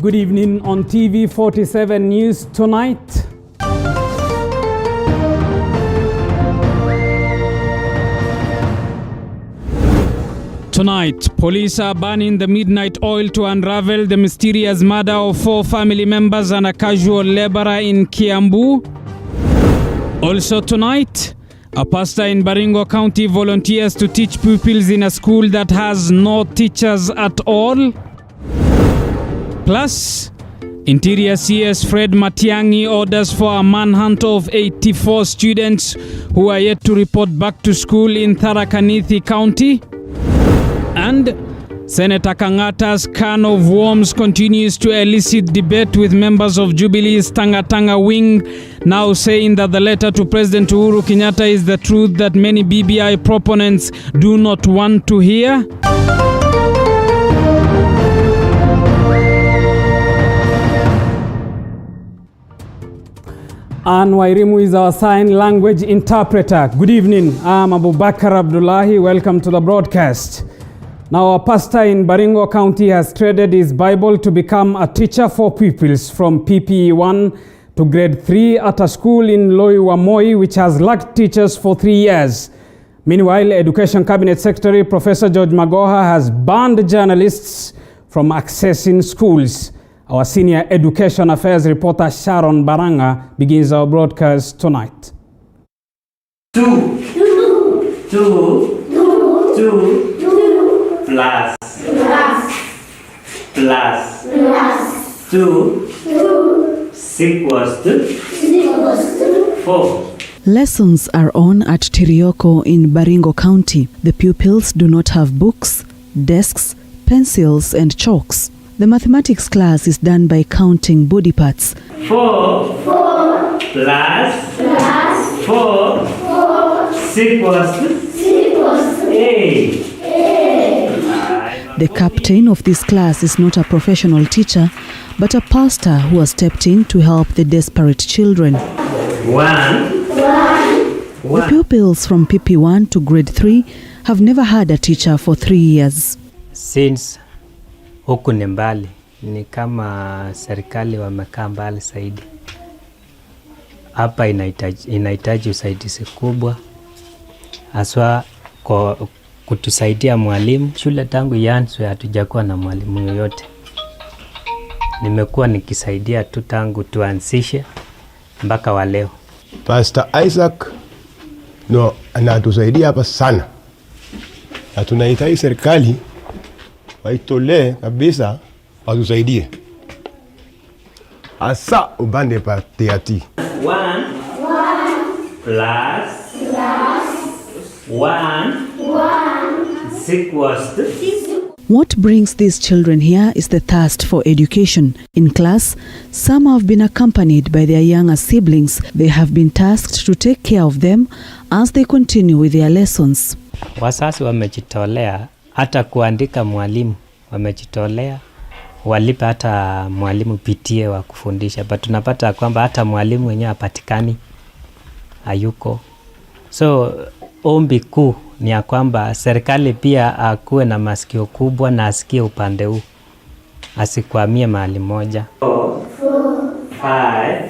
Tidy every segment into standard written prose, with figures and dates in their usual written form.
Good evening on TV47 News tonight. Tonight, police are burning the midnight oil to unravel the mysterious murder of 4 family members and a casual laborer in Kiambu. Also tonight, a pastor in Baringo County volunteers to teach pupils in a school that has no teachers at all. Plus, Interior CS Fred Matiang'i orders for a manhunt of 84 students who are yet to report back to school in Tharaka Nithi County. And Senator Kangata's can of worms continues to elicit debate, with members of Jubilee's Tanga Tanga wing now saying that the letter to President Uhuru Kenyatta is the truth that many BBI proponents do not want to hear. Ann Wairimu is our sign language interpreter. Good evening. I'm Abubakar Abdullahi. Welcome to the broadcast. Now, a pastor in Baringo County has traded his Bible to become a teacher for pupils from PPE 1 to grade 3 at a school in Loiwamoi, which has lacked teachers for 3 years. Meanwhile, Education Cabinet Secretary Professor George Magoha has banned journalists from accessing schools. Our senior education affairs reporter Sharon Baranga begins our broadcast tonight. Two plus 2 equals to 4. Lessons are on at Tirioko in Baringo County. The pupils do not have books, desks, pencils and chalks. The mathematics class is done by counting body parts. 4 plus 4 equals to 8. The captain of this class is not a professional teacher, but a pastor who has stepped in to help the desperate children. 1. The pupils from PP1 to grade 3 have never had a teacher for 3 years. Since huku ni mbali, ni kama serikali wamekaa mbali zaidi. Hapa inahitaji usaidizi kubwa, haswa kwa kutusaidia mwalimu. Shule tangu ianzwe hatujakuwa na mwalimu yoyote. Nimekuwa nikisaidia tu tangu tuanzishe mpaka wa leo. Pastor Isaac anatusaidia hapa sana. Na tunahitaji serikali waitolee kabisa watusaidie. Asa ubande pa teati. 1 plus 1 equals to 6. What brings these children here is the thirst for education. In class, some have been accompanied by their younger siblings. They have been tasked to take care of them as they continue with their lessons. Wasasi wamejitolea hata kuandika mwalimu, wamejitolea walipe hata mwalimu PTA wa kufundisha, but tunapata kwamba hata mwalimu mwenyewe hapatikani, hayuko. So ombi kuu ni ya kwamba serikali pia akuwe na masikio kubwa na asikie upande huu, asikwamie mahali moja. 5.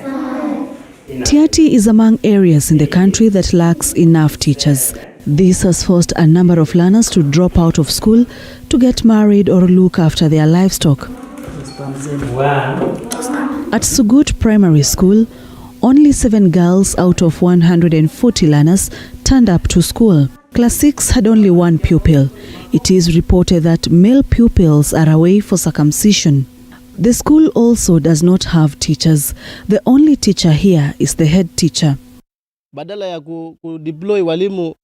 Tiati is among areas in the country that lacks enough teachers. This has forced a number of learners to drop out of school to get married or look after their livestock. 1. At Sugut Primary School, only 7 girls out of 140 learners turned up to school. Class 6 had only 1 pupil. It is reported that male pupils are away for circumcision. The school also does not have teachers. The only teacher here is the head teacher. Badala ya kudeploy walimu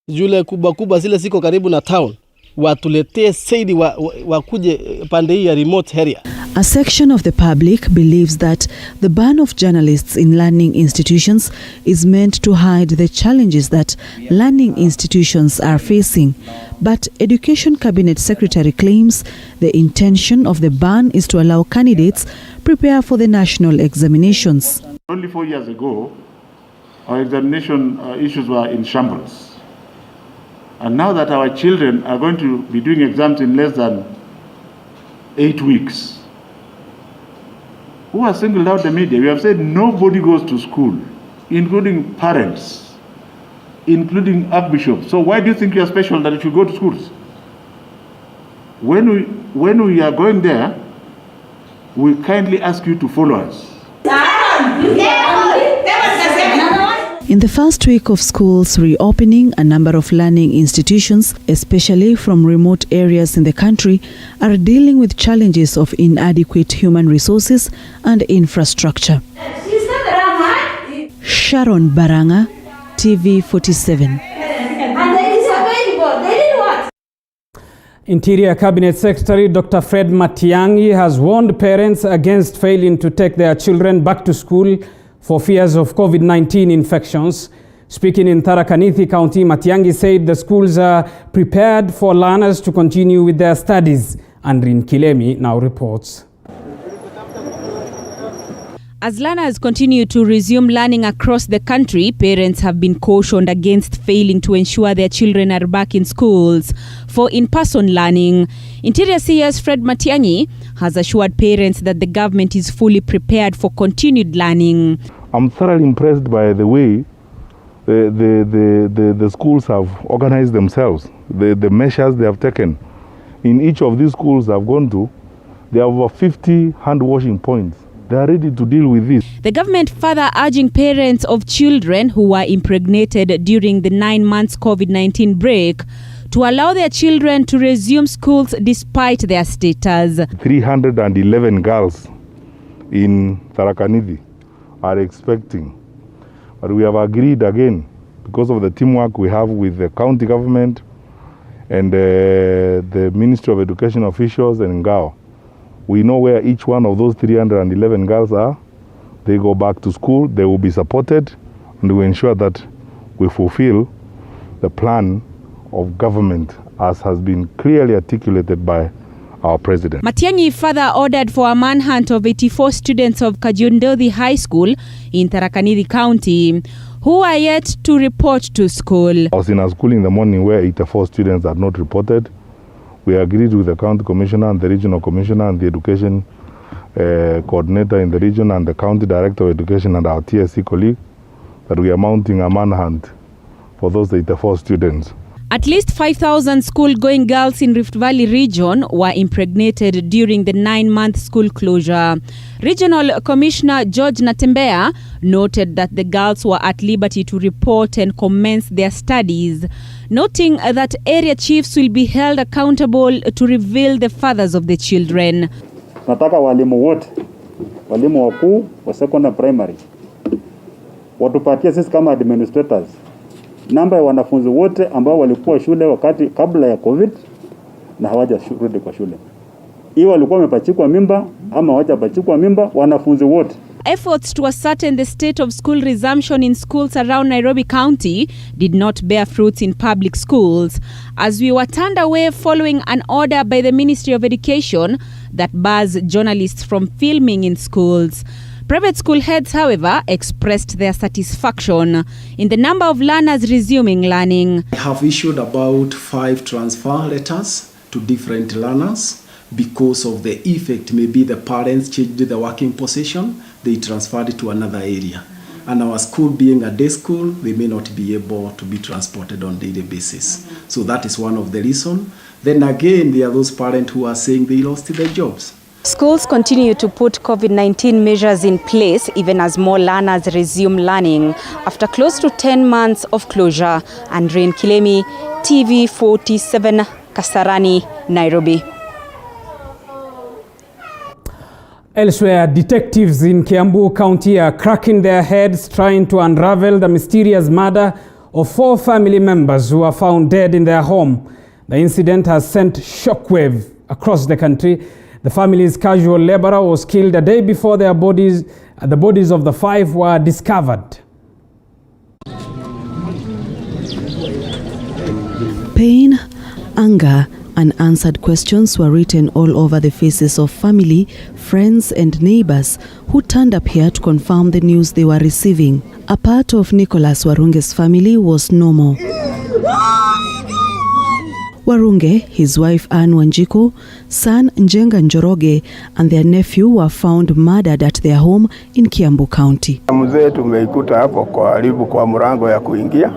zile kubwa zile siko karibu na town, watuletee saidi wakuje pande hii ya remote area. A section of the public believes that the ban of journalists in learning institutions is meant to hide the challenges that learning institutions are facing. But Education Cabinet Secretary claims the intention of the ban is to allow candidates prepare for the national examinations. Only 4 years ago, our examination issues were in shambles. And now that our children are going to be doing exams in less than 8 weeks, who has singled out the media. We have said nobody goes to school, including parents, including archbishops. So why do you think you are special that you should go to schools? When we are going there, we kindly ask you to follow us. In the first week of schools reopening, a number of learning institutions, especially from remote areas in the country, are dealing with challenges of inadequate human resources and infrastructure. Sharon Baranga, TV 47. Interior Cabinet Secretary Dr. Fred Matiang'i has warned parents against failing to take their children back to school for fears of COVID-19 infections. Speaking in Tharaka Nithi County, Matiang'i said the schools are prepared for learners to continue with their studies. Andrin Kilemi now reports. As learners continue to resume learning across the country, parents have been cautioned against failing to ensure their children are back in schools for in-person learning. Interior CS Fred Matiang'i has assured parents that the government is fully prepared for continued learning. I'm thoroughly impressed by the way the schools have organized themselves, the measures they have taken. In each of these schools I've gone to, there are over 50 hand-washing points. They are ready to deal with this. The government further urging parents of children who were impregnated during the 9 months COVID-19 break to allow their children to resume schools despite their status. 311 girls in Tharaka Nithi are expecting. But we have agreed again, because of the teamwork we have with the county government and the Ministry of Education officials and Ngao. We know where each one of those 311 girls are. They go back to school, they will be supported, and we ensure that we fulfill the plan of government as has been clearly articulated by our president. Matiang'i further ordered for a manhunt of 84 students of Kajundothi High School in Tharaka Nithi County who are yet to report to school. I was in a school in the morning where 84 students had not reported. We agreed with the county commissioner and the regional commissioner and the education coordinator in the region and the county director of education and our TSC colleague that we are mounting a manhunt for those 84 students. At least 5,000 school-going girls in Rift Valley region were impregnated during the 9-month school closure. Regional Commissioner George Natembea noted that the girls were at liberty to report and commence their studies, noting that area chiefs will be held accountable to reveal the fathers of the children. Nataka walimu wote, walimu wakuu wa secondary primary, watupatie sisi kama administrators namba ya wanafunzi wote ambao walikuwa shule wakati kabla ya COVID na hawajarudi kwa shule. Iwe walikuwa wamepachikwa mimba ama hawajapachikwa mimba, wanafunzi wote. Efforts to ascertain the state of school resumption in schools around Nairobi County did not bear fruits in public schools, as we were turned away following an order by the Ministry of Education that bars journalists from filming in schools. Private school heads, however, expressed their satisfaction in the number of learners resuming learning. I have issued about 5 transfer letters to different learners because of the effect. Maybe the parents changed the working position, they transferred it to another area. And our school being a day school, they may not be able to be transported on a daily basis. So that is one of the reasons. Then again, there are those parents who are saying they lost their jobs. Schools continue to put COVID-19 measures in place even as more learners resume learning after close to 10 months of closure. Andrin Kilemi, TV 47, Kasarani, Nairobi. Elsewhere, detectives in Kiambu County are cracking their heads trying to unravel the mysterious murder of 4 family members who were found dead in their home. The incident has sent shockwave across the country. The family's casual laborer was killed a day before the bodies of the 5 were discovered. Pain, anger, unanswered questions were written all over the faces of family, friends and neighbors who turned up here to confirm the news they were receiving. A part of Nicholas Warunge's family was no more. Warunge, his wife Anne Wanjiku, son Njenga Njoroge, and their nephew were found murdered at their home in Kiambu County. Mzee tumeikuta hapo karibu kwa mlango ya kuingia,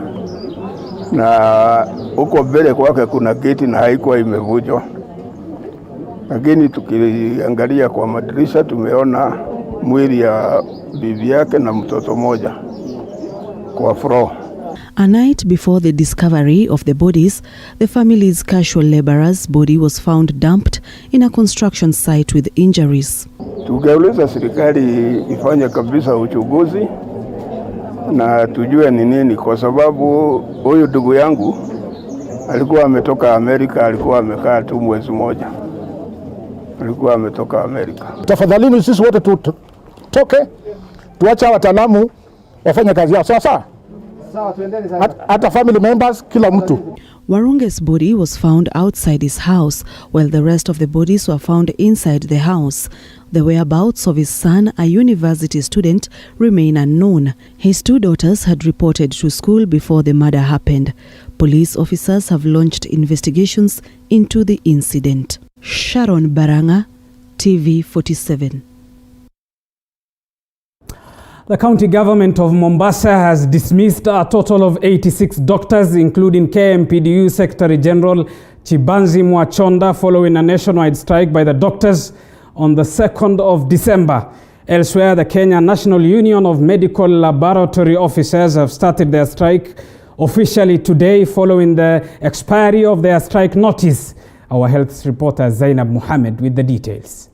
na huko mbele kwake kuna geti na haikuwa imevunjwa. Lakini tukiangalia kwa madirisha tumeona mwili ya bibi yake na mtoto moja kwa floor. A night before the discovery of the bodies, the family's casual laborer's body was found dumped in a construction site with injuries. Tungeuliza serikali ifanye kabisa uchunguzi na tujue ni nini, kwa sababu huyu ndugu yangu alikuwa ametoka Amerika, alikuwa amekaa tu mwezi mmoja. Alikuwa ametoka Amerika. Tafadhalini sisi wote tutoke, tuacha wataalamu wafanye kazi yao. Sawa. Hata family members, kila mtu. Warunge's body was found outside his house, while the rest of the bodies were found inside the house. The whereabouts of his son, a university student, remain unknown. His two daughters had reported to school before the murder happened. Police officers have launched investigations into the incident. Sharon Baranga, TV 47. The county government of Mombasa has dismissed a total of 86 doctors, including KMPDU Secretary General Chibanzi Mwachonda, following a nationwide strike by the doctors on the 2nd of December. Elsewhere, the Kenya National Union of Medical Laboratory Officers have started their strike officially today, following the expiry of their strike notice. Our health reporter Zainab Mohammed with the details.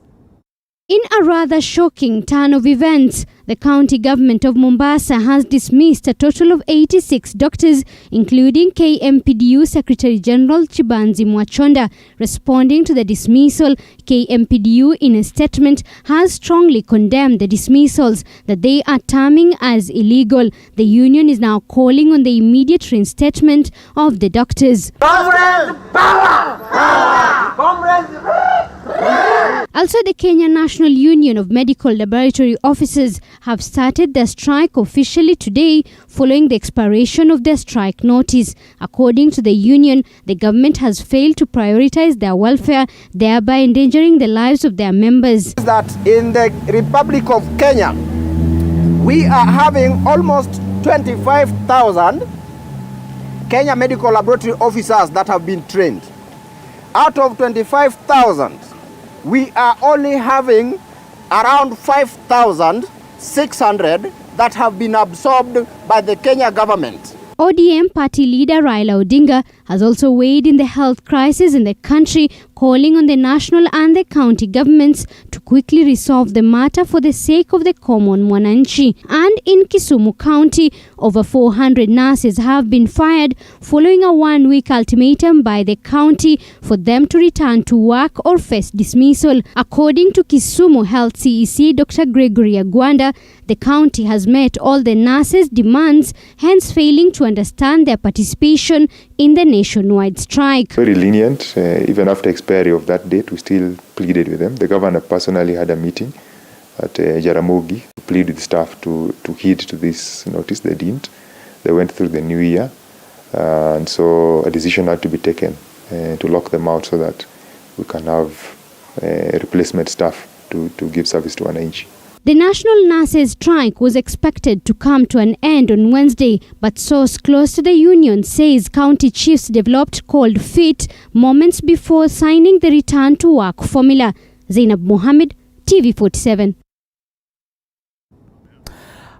In a rather shocking turn of events, the county government of Mombasa has dismissed a total of 86 doctors, including KMPDU Secretary General Chibanzi Mwachonda. Responding to the dismissal, KMPDU in a statement has strongly condemned the dismissals that they are terming as illegal. The union is now calling on the immediate reinstatement of the doctors. Comrades, power! Power! Comrades, also, the Kenya National Union of Medical Laboratory Officers have started their strike officially today, following the expiration of their strike notice. According to the union, the government has failed to prioritize their welfare, thereby endangering the lives of their members. That in the Republic of Kenya, we are having almost 25,000 Kenya Medical Laboratory Officers that have been trained. Out of 25,000, we are only having around 5,600 that have been absorbed by the Kenya government. ODM party leader Raila Odinga has also weighed in the health crisis in the country, calling on the national and the county governments to quickly resolve the matter for the sake of the common mwananchi. And in Kisumu County, over 400 nurses have been fired following a one-week ultimatum by the county for them to return to work or face dismissal. According to Kisumu Health CEC Dr. Gregory Agwanda, the county has met all the nurses' demands, hence failing to understand their participation in the nationwide strike. Very lenient, even after expiry of that date, we still pleaded with them. The governor personally had a meeting at Jaramogi to plead with staff to heed to this notice. They didn't. They went through the new year, and so a decision had to be taken to lock them out so that we can have replacement staff to give service to wananchi. The National Nurses strike was expected to come to an end on Wednesday, but source close to the union says county chiefs developed cold feet moments before signing the return to work formula. Zainab Mohammed, TV 47.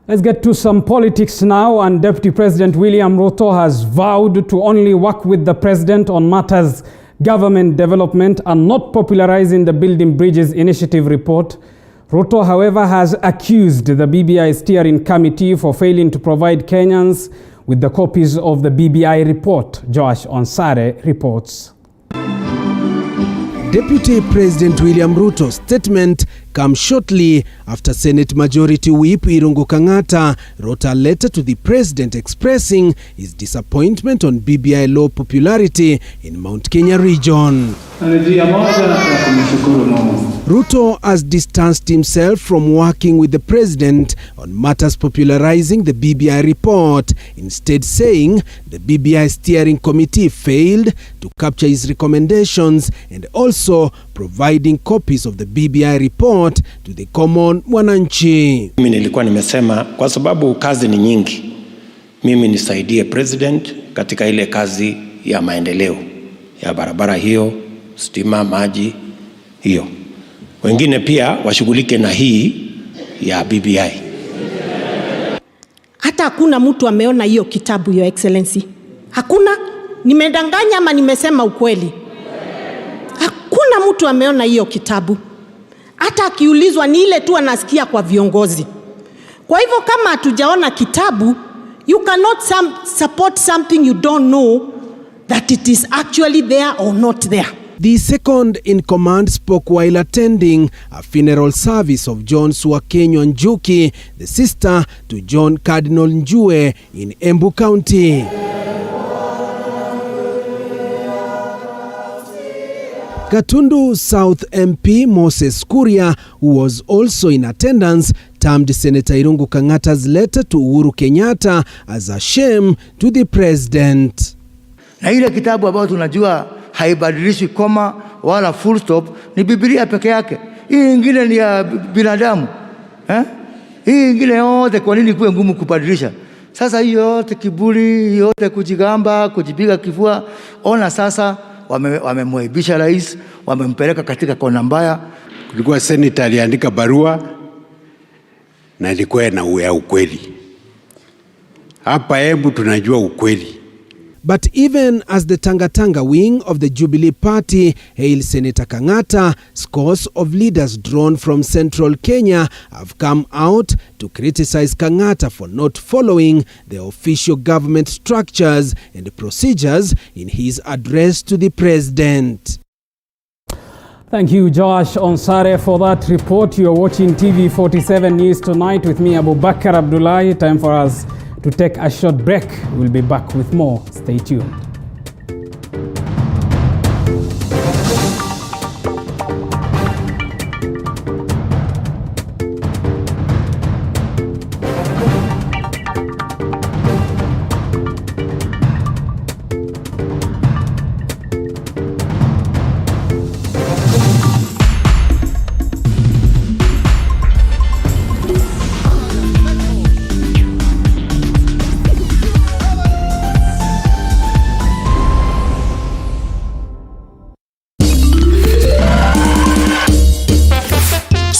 Let's get to some politics now. And Deputy President William Ruto has vowed to only work with the president on matters government development and not popularizing the Building Bridges Initiative report. Ruto, however, has accused the BBI steering committee for failing to provide Kenyans with the copies of the BBI report. Josh Onsare reports. Deputy President William Ruto's statement comes shortly after Senate Majority Whip Irungu Kang'ata wrote a letter to the President expressing his disappointment on BBI low popularity in Mount Kenya region. Njia moja ya kumshukuru Mungu Ruto has distanced himself from working with the president on matters popularizing the BBI report, instead saying the BBI steering committee failed to capture his recommendations and also providing copies of the BBI report to the common mwananchi. Mimi nilikuwa nimesema kwa sababu kazi ni nyingi, mimi nisaidie president katika ile kazi ya maendeleo ya barabara hiyo, stima, maji hiyo. Wengine pia washughulike na hii ya BBI. Hata hakuna mtu ameona hiyo kitabu, Your Excellency. Hakuna. Nimedanganya ama nimesema ukweli? Hakuna mtu ameona hiyo kitabu. Hata akiulizwa ni ile tu anasikia kwa viongozi. Kwa hivyo kama hatujaona kitabu, you cannot support something you don't know that it is actually there or not there. The second in command spoke while attending a funeral service of John Suakenyo Njuki, the sister to John Cardinal Njue in Embu County. Gatundu South MP Moses Kuria, who was also in attendance, termed Senator Irungu Kang'ata's letter to Uhuru Kenyatta as a shame to the president. Na ile kitabu ambayo tunajua haibadilishwi koma wala full stop ni Biblia peke yake. Hii ingine ni ya binadamu. Hii ingine yote kwa nini kuwe ngumu kubadilisha? Sasa hiyo yote kiburi, yote kujigamba, kujipiga kifua, ona sasa wamemwaibisha rais, wamempeleka katika kona mbaya. Kulikuwa senator aliandika barua na ilikuwa na ukweli. Hapa Embu tunajua ukweli. But even as the Tanga wing of the Jubilee Party hails Senator Kang'ata, scores of leaders drawn from central Kenya have come out to criticize Kang'ata for not following the official government structures and procedures in his address to the president. Thank you, Josh Onsare, for that report. You are watching TV 47 News Tonight with me, Abu Bakar Abdullahi. Time for us to take a short break. We'll be back with more. Stay tuned.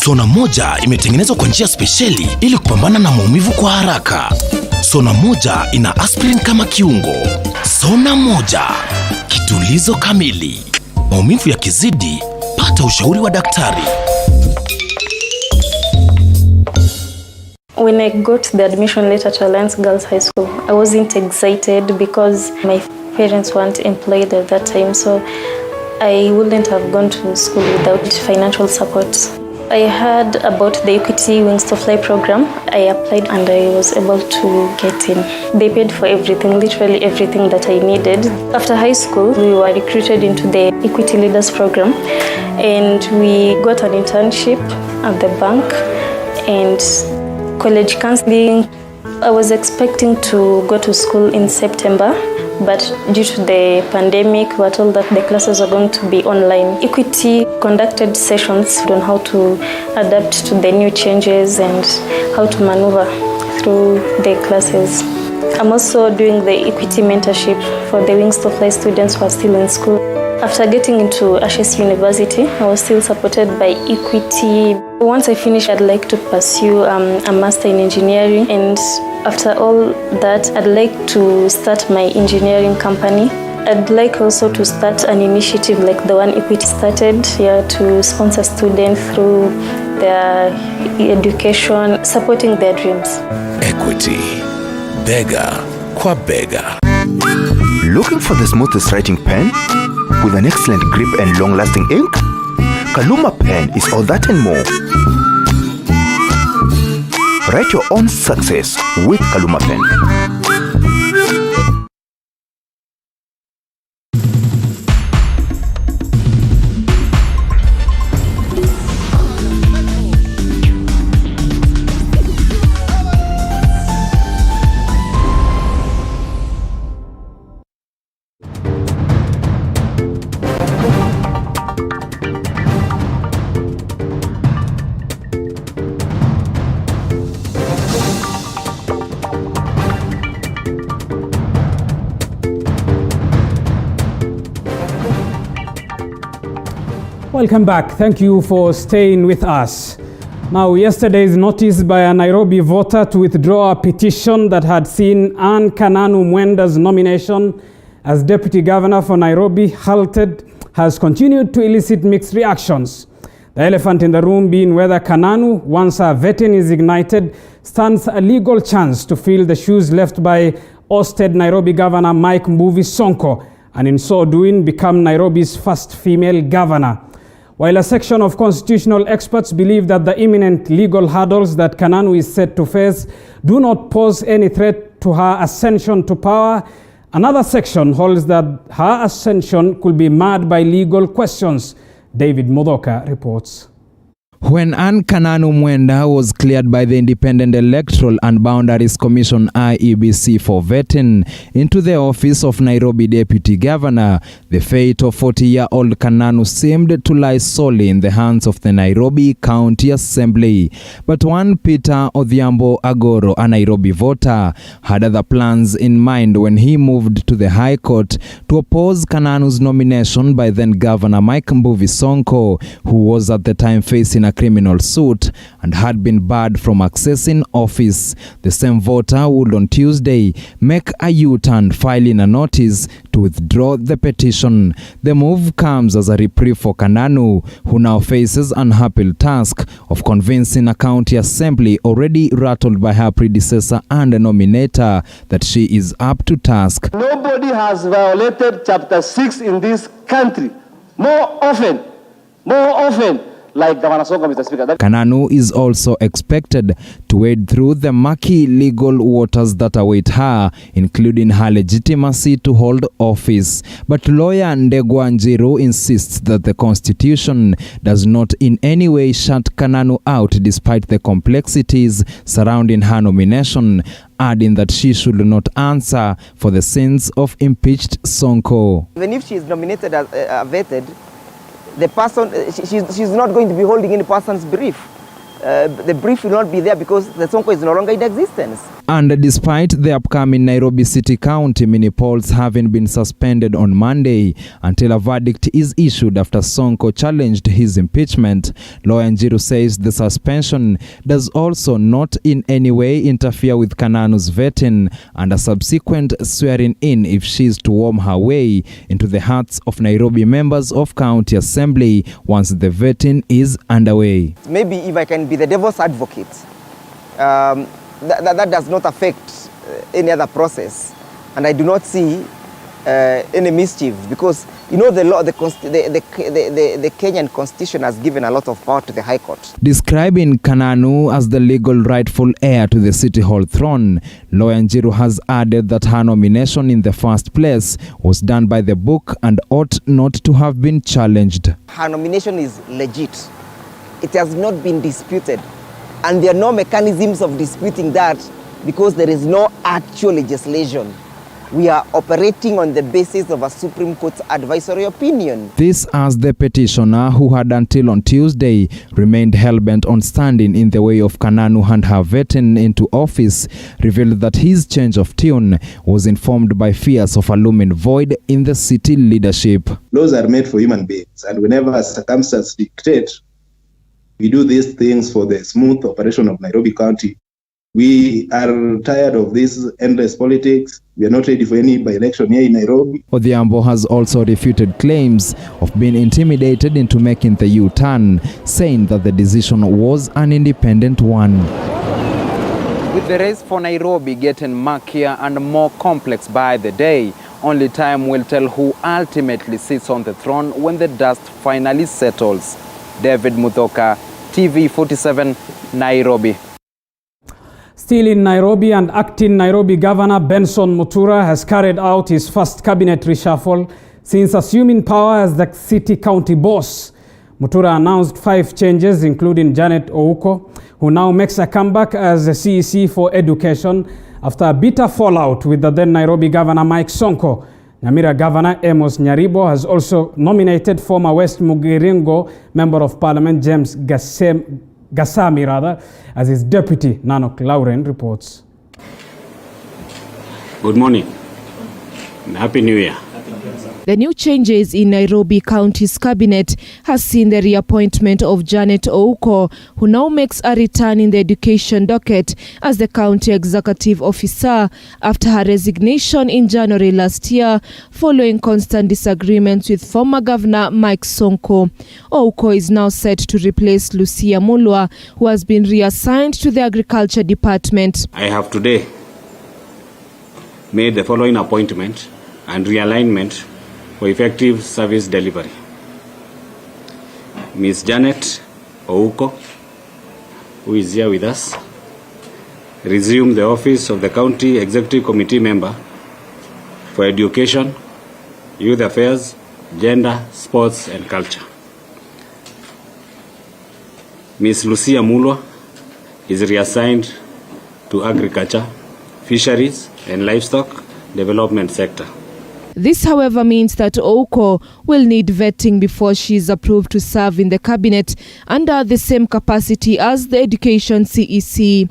Sona moja imetengenezwa kwa njia spesheli ili kupambana na maumivu kwa haraka. Sona moja ina aspirin kama kiungo. Sona moja, kitulizo kamili. Maumivu yakizidi, pata ushauri wa daktari. When I got the admission letter to Alliance Girls High School, I wasn't excited because my parents weren't employed at that time, so I wouldn't have gone to school without financial support. I heard about the Equity Wings to Fly program. I applied and I was able to get in. They paid for everything, literally everything that I needed. After high school, we were recruited into the Equity Leaders program and we got an internship at the bank and college counseling. I was expecting to go to school in September, but due to the pandemic, we were told that the classes are going to be online. Equity conducted sessions on how to adapt to the new changes and how to maneuver through the classes. I'm also doing the Equity mentorship for the Wings to Fly students who are still in school. After getting into Ashes University, I was still supported by Equity. Once I finish, I'd like to pursue a master in engineering, and after all that, I'd like to start my engineering company. I'd like also to start an initiative like the one Equity started here to sponsor students through their education, supporting their dreams. Equity, bega kwa bega. Looking for the smoothest writing pen with an excellent grip and long-lasting ink? Kaluma Pen is all that and more. Write your own success with Kaluma Pen. Welcome back. Thank you for staying with us. Now, yesterday's notice by a Nairobi voter to withdraw a petition that had seen Anne Kananu Mwenda's nomination as Deputy Governor for Nairobi halted has continued to elicit mixed reactions. The elephant in the room being whether Kananu, once her vetting is ignited, stands a legal chance to fill the shoes left by ousted Nairobi Governor Mike Mbuvi Sonko, and in so doing become Nairobi's first female governor. While a section of constitutional experts believe that the imminent legal hurdles that Kananu is set to face do not pose any threat to her ascension to power, another section holds that her ascension could be marred by legal questions. David Modoka reports. When Anne Kananu Mwenda was cleared by the Independent Electoral and Boundaries Commission IEBC for vetting into the office of Nairobi Deputy Governor, the fate of 40-year-old Kananu seemed to lie solely in the hands of the Nairobi County Assembly. But one Peter Odhiambo Agoro, a Nairobi voter, had other plans in mind when he moved to the High Court to oppose Kananu's nomination by then Governor Mike Mbuvi Sonko, who was at the time facing a criminal suit and had been barred from accessing office. The same voter would on Tuesday make a U-turn, filing a notice to withdraw the petition. The move comes as a reprieve for Kananu, who now faces an uphill task of convincing a county assembly already rattled by her predecessor and a nominator that she is up to task. Nobody has violated Chapter 6 in this country more often like Governor Sonko, Mr. Speaker. Kananu is also expected to wade through the murky legal waters that await her, including her legitimacy to hold office. But lawyer Ndegwa Njiru insists that the Constitution does not in any way shut Kananu out despite the complexities surrounding her nomination, adding that she should not answer for the sins of impeached Sonko. Even if she is nominated as vetted, the person, she's not going to be holding any person's brief. The brief will not be there because the Sonko is no longer in existence. And despite the upcoming Nairobi City County mini polls having been suspended on Monday until a verdict is issued after Sonko challenged his impeachment, lawyer Njiru says the suspension does also not in any way interfere with Kananu's vetting and a subsequent swearing in if she is to worm her way into the hearts of Nairobi members of County Assembly once the vetting is underway. Maybe if I can be the devil's advocate, that does not affect any other process, and I do not see any mischief because you know the law, the Kenyan Constitution has given a lot of power to the High Court. Describing Kananu as the legal rightful heir to the City Hall throne, lawyer Njiru has added that her nomination in the first place was done by the book and ought not to have been challenged. Her nomination is legit. It has not been disputed. And there are no mechanisms of disputing that because there is no actual legislation. We are operating on the basis of a Supreme Court's advisory opinion. This as the petitioner, who had until on Tuesday remained hell-bent on standing in the way of Kananu and her vetting into office, revealed that his change of tune was informed by fears of a looming void in the city leadership. Laws are made for human beings, and whenever circumstances dictate, we do these things for the smooth operation of Nairobi County. We are tired of this endless politics. We are not ready for any by-election here in Nairobi. Odhiambo has also refuted claims of being intimidated into making the U-turn, saying that the decision was an independent one. With the race for Nairobi getting murkier and more complex by the day, only time will tell who ultimately sits on the throne when the dust finally settles. David Muthoka, TV47, Nairobi. Still in Nairobi, and acting Nairobi Governor Benson Mutura has carried out his first cabinet reshuffle since assuming power as the city county boss. Mutura announced 5 changes, including Janet Ouko, who now makes a comeback as the CEC for education after a bitter fallout with the then Nairobi Governor Mike Sonko. Nyamira Governor Amos Nyaribo has also nominated former West Mugiringo Member of Parliament James Gasami as his deputy. Nanok Lauren reports. Good morning and Happy New Year. The new changes in Nairobi County's cabinet has seen the reappointment of Janet Ouko, who now makes a return in the education docket as the county executive officer after her resignation in January last year following constant disagreements with former Governor Mike Sonko. Ouko is now set to replace Lucia Mulwa, who has been reassigned to the Agriculture Department. I have today made the following appointment and realignment for effective service delivery. Ms. Janet Ouko, who is here with us, resumed the office of the County Executive Committee member for Education, Youth Affairs, Gender, Sports and Culture. Ms. Lucia Mulwa is reassigned to Agriculture, Fisheries and Livestock Development sector. This, however, means that Ouko will need vetting before she is approved to serve in the cabinet under the same capacity as the Education CEC.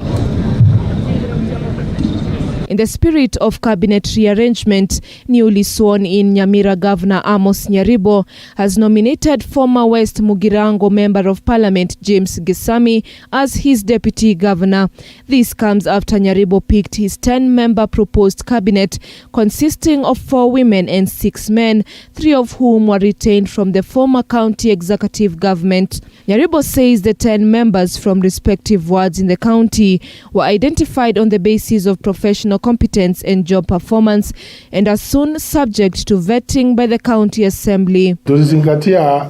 In the spirit of cabinet rearrangement, newly sworn-in Nyamira Governor Amos Nyaribo has nominated former West Mugirango Member of Parliament James Gesami as his deputy governor. This comes after Nyaribo picked his 10-member proposed cabinet consisting of 4 women and 6 men, 3 of whom were retained from the former county executive government. Nyaribo says the 10 members from respective wards in the county were identified on the basis of professional competence and job performance and are soon subject to vetting by the county assembly. Tulizingatia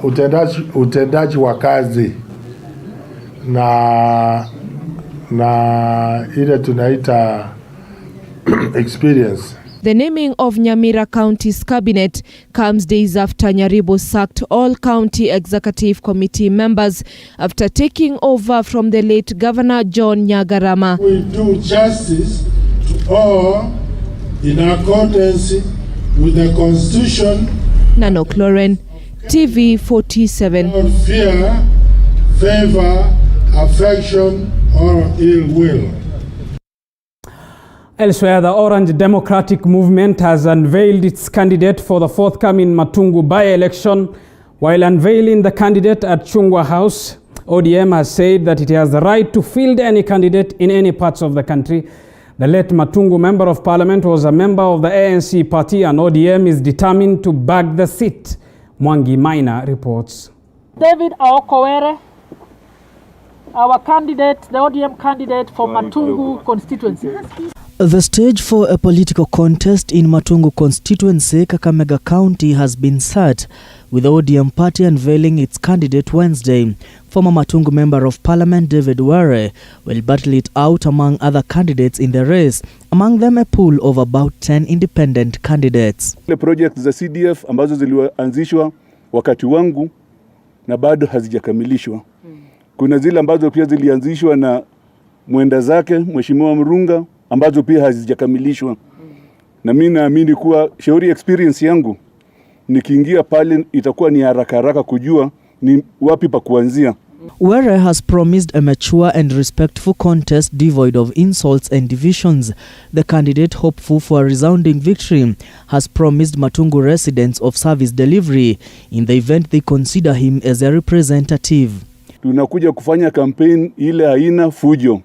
utendaji wa kazi na ile tunaita experience. The naming of Nyamira County's cabinet comes days after Nyaribo sacked all county executive committee members after taking over from the late Governor John Nyagarama. We do justice to all in accordance with the Constitution. Nanok Lauren, TV 47. Without fear, favor, affection, or ill will. Elsewhere, the Orange Democratic Movement has unveiled its candidate for the forthcoming Matungu by-election. While unveiling the candidate at Chungwa House, ODM has said that it has the right to field any candidate in any parts of the country. The late Matungu Member of Parliament was a member of the ANC party, and ODM is determined to bag the seat. Mwangi Maina reports. David Aokowere, our candidate, the ODM candidate for Matungu constituency. The stage for a political contest in Matungu constituency, Kakamega County, has been set, with the ODM party unveiling its candidate Wednesday. Former Matungu Member of Parliament David Were will battle it out among other candidates in the race, among them a pool of about 10 independent candidates. The projects za CDF ambazo zilianzishwa wakati wangu na bado hazijakamilishwa. Kuna zile ambazo pia zilianzishwa na mwenda zake Mheshimiwa Murunga ambazo pia hazijakamilishwa. Na mimi naamini kuwa shauri experience yangu nikiingia pale itakuwa ni haraka kujua ni wapi pa kuanzia. Were has promised a mature and respectful contest devoid of insults and divisions. The candidate, hopeful for a resounding victory, has promised Matungu residents of service delivery in the event they consider him as a representative. Tunakuja kufanya campaign ile haina fujo.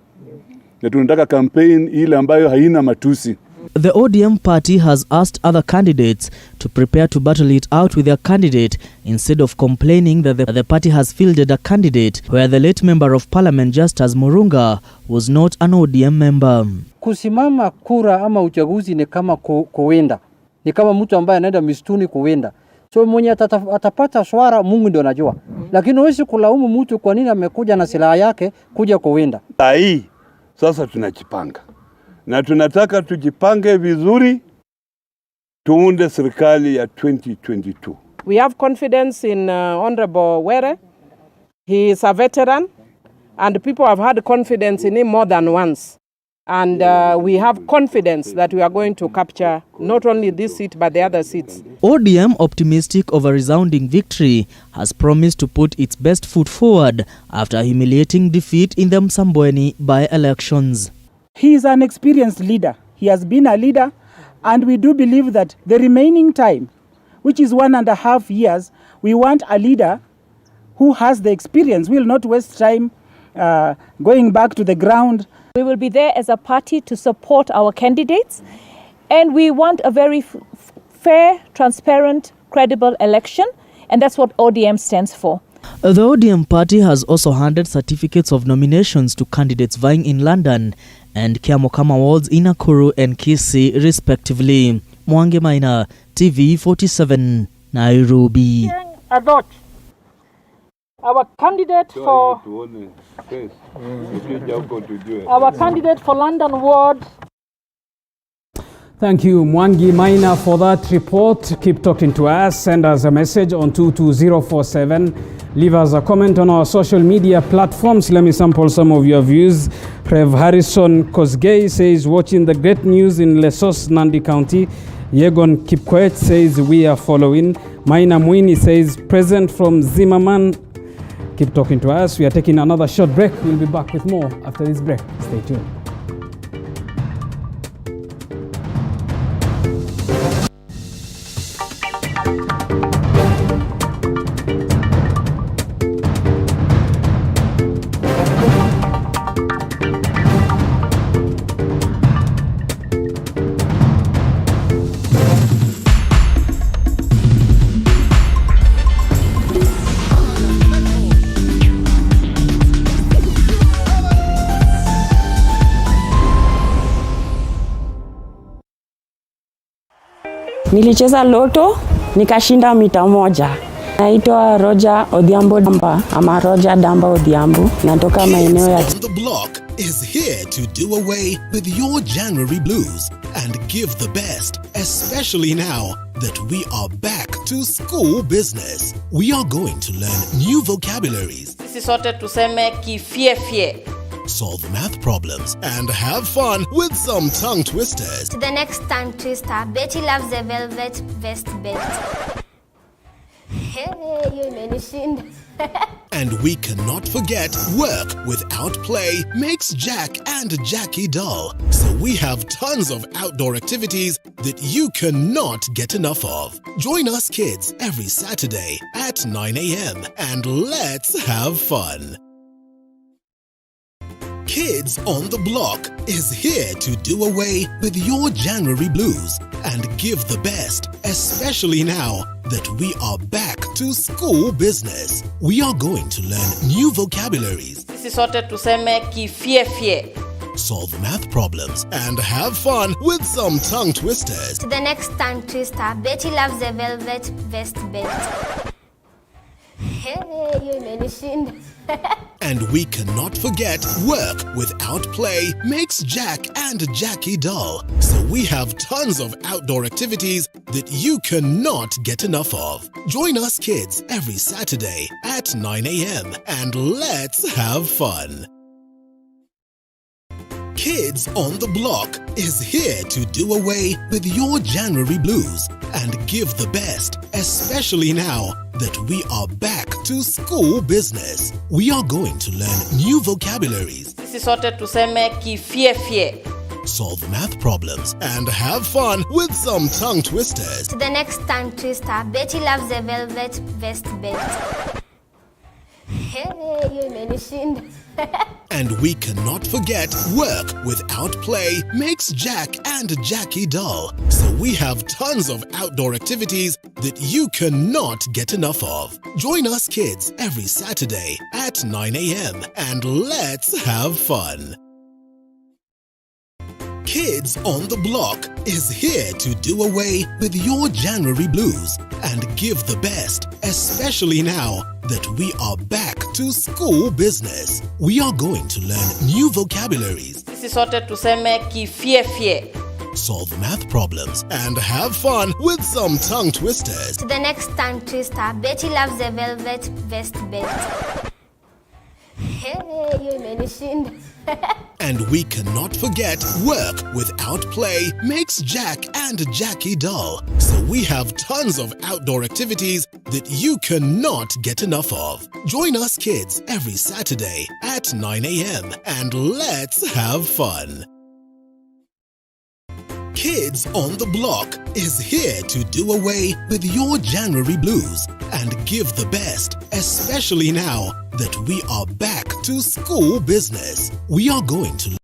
Na tunataka campaign ile ambayo haina matusi. The ODM party has asked other candidates to prepare to battle it out with their candidate instead of complaining that the party has fielded a candidate where the late Member of Parliament Justin Muturi was not an ODM member. Kusimama kura ama uchaguzi ni kama kuwinda. Ni kama mtu ambaye anaenda mistuni kuwinda. So mwenye atapata swara Mungu ndio anajua. Lakini huwezi kulaumu mtu kwa nini amekuja na silaha yake kuja kuwinda. Hii sasa tunajipanga. Na tunataka tujipange vizuri tuunde serikali ya 2022. We have confidence in Honorable Were. He is a veteran and people have had confidence in him more than once. And we have confidence that we are going to capture not only this seat but the other seats. ODM, optimistic of a resounding victory, has promised to put its best foot forward after humiliating defeat in the Msambweni by-elections. He is an experienced leader. He has been a leader, and we do believe that the remaining time which is 1.5 years. We want a leader who has the experience. We will not waste time going back to the ground. We will be there as a party to support our candidates, and we want a very fair, transparent, credible election, and that's what ODM stands for. The ODM party has also handed certificates of nominations to candidates vying in London and Kiamokama wards in Nakuru and Kisii, respectively. Mwangi Maina, TV47, Nairobi. Our candidate for London ward. Thank you, Mwangi Maina, for that report. Keep talking to us. Send us a message on 22047. Leave us a comment on our social media platforms. Let me sample some of your views. Rev Harrison Kosgei says, watching the great news in Lesos, Nandi County. Yegon Kipkwet says, we are following. Maina Mwini says, present from Zimmerman. Keep talking to us. We are taking another short break. We'll be back with more after this break. Stay tuned. Nilicheza loto nikashinda mita moja. Naitwa Roger Odhiambo Damba ama Roger Damba Odhiambo. Natoka maeneo ya The Block is here to do away with your January blues and give the best, especially now that we are back to school business. We are going to learn new vocabularies. Sisi sote tuseme kifiefie. Solve math problems and have fun with some tongue twisters. To the next tongue twister, Betty loves the velvet vest belt. Hey, you mentioned. And we cannot forget work without play makes Jack and Jackie dull. So we have tons of outdoor activities that you cannot get enough of. Join us kids every Saturday at 9 a.m. and let's have fun. Kids on the Block is here to do away with your January blues and give the best, especially now that we are back to school business. We are going to learn new vocabularies. Sisi sote tuseme kifiefie. Solve math problems and have fun with some tongue twisters. To the next tongue twister, Betty loves the velvet vest belt. Hey, you mentioned. And we cannot forget work without play makes Jack and Jackie dull. So we have tons of outdoor activities that you cannot get enough of. Join us kids every Saturday at 9 a.m. and let's have fun. Kids on the Block is here to do away with your January blues and give the best, especially now that we are back to school business. We are going to learn new vocabularies. Sisi sote tuseme kifiefie. Solve math problems and have fun with some tongue twisters. To the next tongue twister, Betty loves the velvet vest belt. Hey, you mentioned. And we cannot forget work without play makes Jack and Jackie dull. So we have tons of outdoor activities that you cannot get enough of. Join us kids every Saturday at 9 a.m. and let's have fun. Kids on the Block is here to do away with your January blues and give the best, especially now that we are back to school business. We are going to learn new vocabularies. Sisi sote tuseme kifiefie. Solve math problems and have fun with some tongue twisters. To the next tongue twister, Betty loves the velvet vest belt. Hey, you mentioned. And we cannot forget work without play makes Jack and Jackie dull. So we have tons of outdoor activities that you cannot get enough of. Join us kids every Saturday at 9 a.m. and let's have fun. Kids on the Block is here to do away with your January blues and give the best, especially now that we are back to school business. We are going to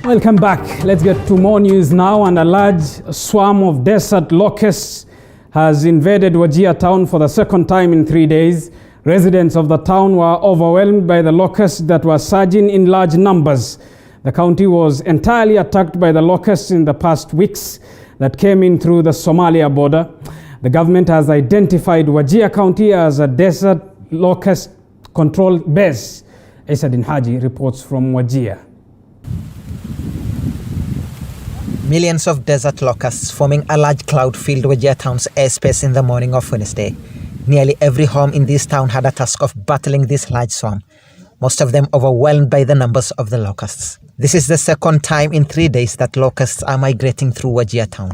Welcome back. Let's get to more news now. And a large swarm of desert locusts has invaded Wajir town for the second time in 3 days. Residents of the town were overwhelmed by the locusts that were surging in large numbers. The county was entirely attacked by the locusts in the past weeks that came in through the Somalia border. The government has identified Wajir County as a desert locust control base. Isadin Haji reports from Wajir. Millions of desert locusts forming a large cloud filled Wajir town's airspace in the morning of Wednesday. Nearly every home in this town had a task of battling this large swarm, most of them overwhelmed by the numbers of the locusts. This is the second time in 3 days that locusts are migrating through Wajir town.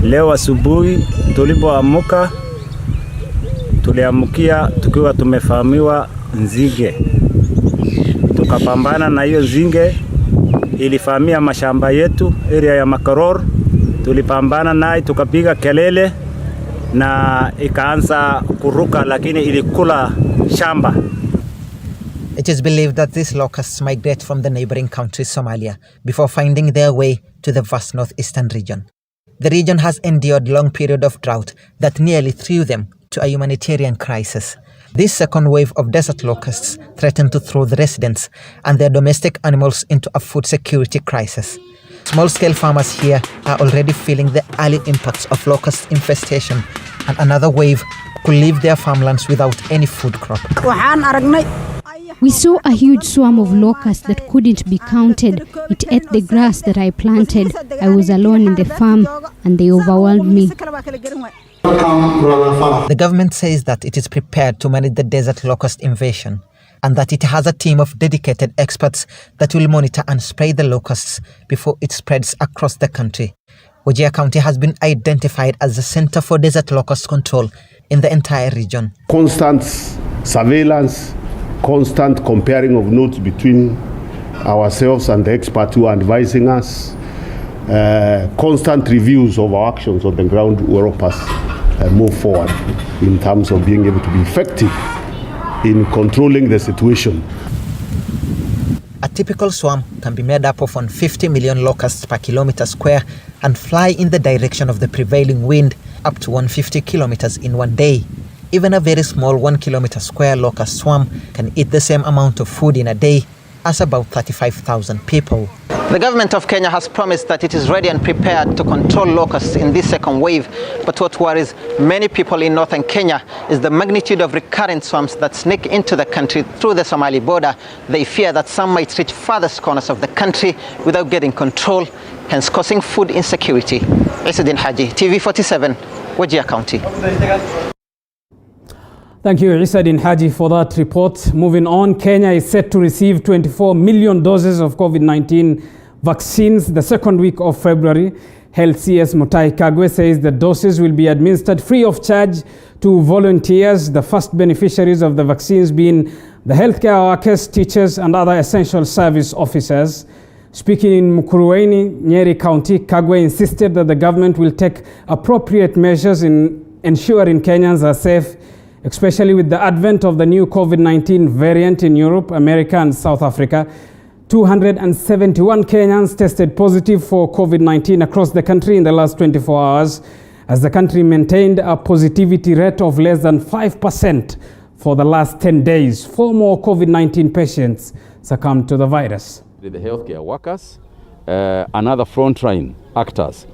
Leo asubuhi tulipoamka tuliamkia tukiwa tumefahamiwa nzige. Tukapambana na hiyo nzige, ilifahamia mashamba yetu area ya Makaror. Tulipambana naye tukapiga kelele na ikaanza kuruka, lakini ilikula shamba. It is believed that these locusts migrate from the neighboring country Somalia before finding their way to the vast northeastern region. The region has endured a long period of drought that nearly threw them to a humanitarian crisis. This second wave of desert locusts threatened to throw the residents and their domestic animals into a food security crisis. Small-scale farmers here are already feeling the early impacts of locust infestation, and another wave could leave their farmlands without any food crop. We saw a huge swarm of locusts that couldn't be counted. It ate the grass that I planted. I was alone in the farm and they overwhelmed me. The government says that it is prepared to manage the desert locust invasion and that it has a team of dedicated experts that will monitor and spray the locusts before it spreads across the country. Wajir County has been identified as the center for desert locust control in the entire region. Constant surveillance, constant comparing of notes between ourselves and the experts who are advising us, constant reviews of our actions on the ground will help us move forward in terms of being able to be effective in controlling the situation. A typical swarm can be made up of 150 million locusts per kilometer square and fly in the direction of the prevailing wind up to 150 kilometers in one day. Even a very small 1 kilometer square locust swarm can eat the same amount of food in a day as about 35,000 people. The government of Kenya has promised that it is ready and prepared to control locusts in this second wave, but what worries many people in northern Kenya is the magnitude of recurrent swarms that sneak into the country through the Somali border. They fear that some might reach farthest corners of the country without getting control, hence causing food insecurity. Isadin Haji, TV47, Wajir County. Thank you, Isadin Haji, for that report. Moving on, Kenya is set to receive 24 million doses of COVID-19 vaccines the second week of February. Health CS Muturi Kagwe says the doses will be administered free of charge to volunteers, the first beneficiaries of the vaccines being the healthcare workers, teachers, and other essential service officers. Speaking in Mukurweini, Nyeri County, Kagwe insisted that the government will take appropriate measures in ensuring Kenyans are safe, especially with the advent of the new COVID-19 variant in Europe, America, and South Africa. 271 Kenyans tested positive for COVID-19 across the country in the last 24 hours, as the country maintained a positivity rate of less than 5% for the last 10 days. 4 more COVID-19 patients succumbed to the virus. The healthcare workers and other frontline actors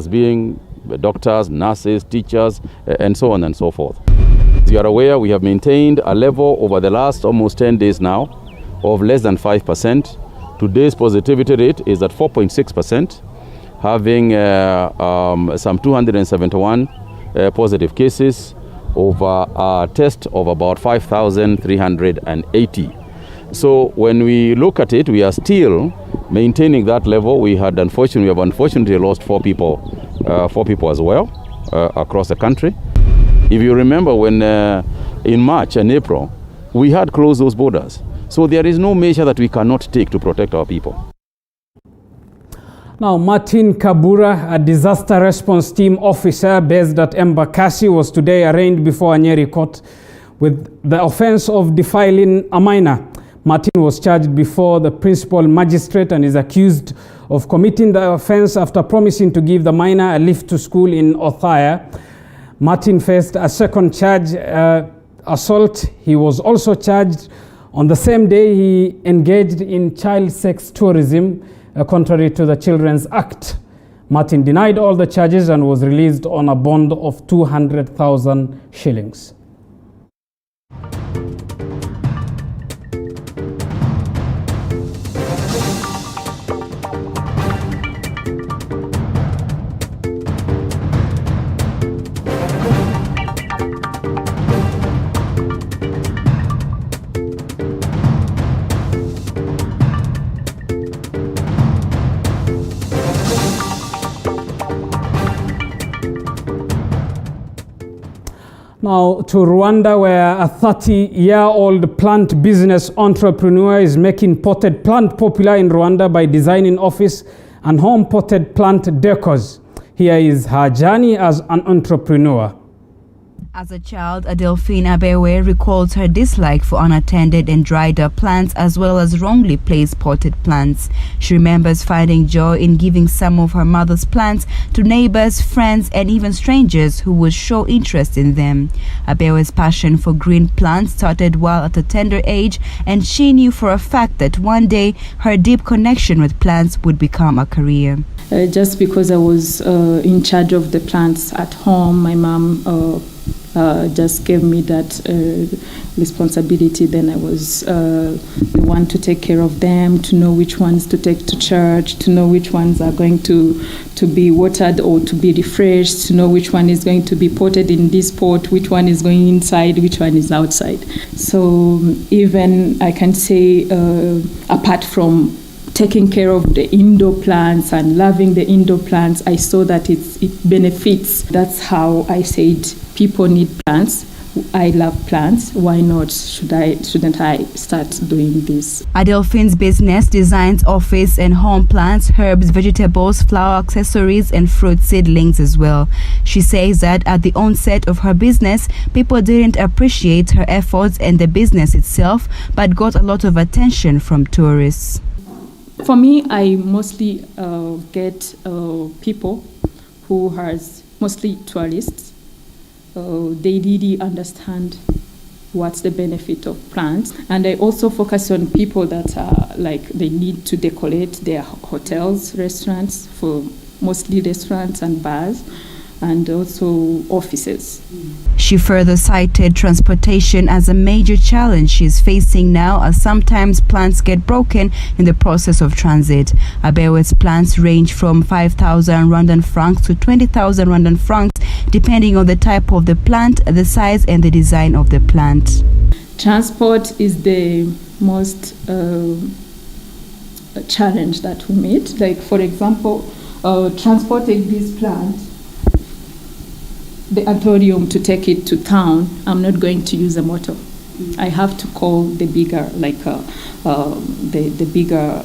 being doctors, nurses, teachers, and so on and so forth. As you are aware, we have maintained a level over the last almost 10 days now of less than 5%. Today's positivity rate is at 4.6%, having some 271 positive cases over a test of about 5,380. So when we look at it, we are still maintaining that level. We have unfortunately lost four people as well across the country. If you remember when in March and April, we had closed those borders. So there is no measure that we cannot take to protect our people. Now, Martin Kabura, a disaster response team officer based at Embakasi, was today arraigned before a Nyeri court with the offense of defiling a minor. Martin was charged before the principal magistrate and is accused of committing the offense after promising to give the minor a lift to school in Othaya. Martin faced a second charge, assault. He was also charged on the same day he engaged in child sex tourism, contrary to the Children's Act. Martin denied all the charges and was released on a bond of 200,000 shillings. Now to Rwanda, where a 30-year-old plant business entrepreneur is making potted plant popular in Rwanda by designing office and home potted plant decors. Here is her journey as an entrepreneur. As a child, Adelphine Abewe recalls her dislike for unattended and dried up plants as well as wrongly placed potted plants. She remembers finding joy in giving some of her mother's plants to neighbors, friends, and even strangers who would show interest in them. Abewe's passion for green plants started while at a tender age, and she knew for a fact that one day her deep connection with plants would become a career. Just because I was in charge of the plants at home, my mom just gave me that responsibility. Then I was the one to take care of them, to know which ones to take to church, to know which ones are going to be watered or to be refreshed, to know which one is going to be potted in this pot, which one is going inside, which one is outside. So even I can say apart from taking care of the indoor plants and loving the indoor plants, I saw that it benefits. That's how I said people need plants. I love plants. Why not? Shouldn't I start doing this? Adelphine's business designs office and home plants, herbs, vegetables, flower accessories, and fruit seedlings as well. She says that at the onset of her business, people didn't appreciate her efforts and the business itself, but got a lot of attention from tourists. For me, I mostly get people who has mostly tourists. They really understand what's the benefit of plants. And I also focus on people that are like they need to decorate their hotels, restaurants, for mostly restaurants and bars, and also offices. She further cited transportation as a major challenge she's facing now, as sometimes plants get broken in the process of transit. Abewe's plants range from 5,000 Rwandan francs to 20,000 Rwandan francs, depending on the type of the plant, the size, and the design of the plant. Transport is the most challenge that we meet. Like, for example, transporting this plant, the aquarium, to take it to town, I'm not going to use a motor. I have to call the bigger, like the bigger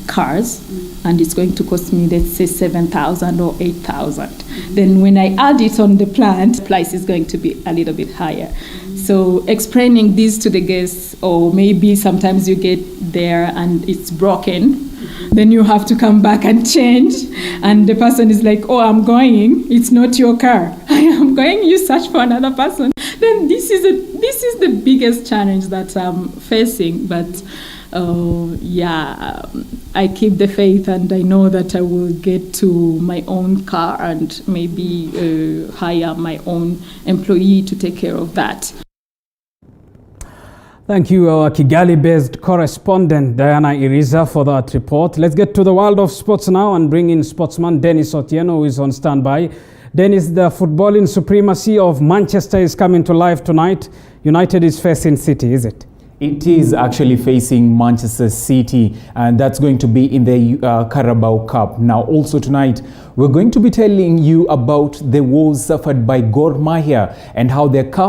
cars, and it's going to cost me, let's say, 7,000 or 8,000. Then when I add it on the plant, price is going to be a little bit higher. So explaining this to the guests, or maybe sometimes you get there and it's broken, then you have to come back and change, and the person is like, oh, I'm going, it's not your car, I am going, you search for another person. Then this is the biggest challenge that I'm facing, but I keep the faith, and I know that I will get to my own car and maybe hire my own employee to take care of that. Thank you, our Kigali-based correspondent Diana Iriza, for that report. Let's get to the world of sports now and bring in sportsman Dennis Otieno, who is on standby. Dennis, the footballing supremacy of Manchester is coming to life tonight. United is facing City, is it? It is actually facing Manchester City, and that's going to be in the Carabao Cup. Now, also tonight, we're going to be telling you about the woes suffered by Gor Mahia and how their cup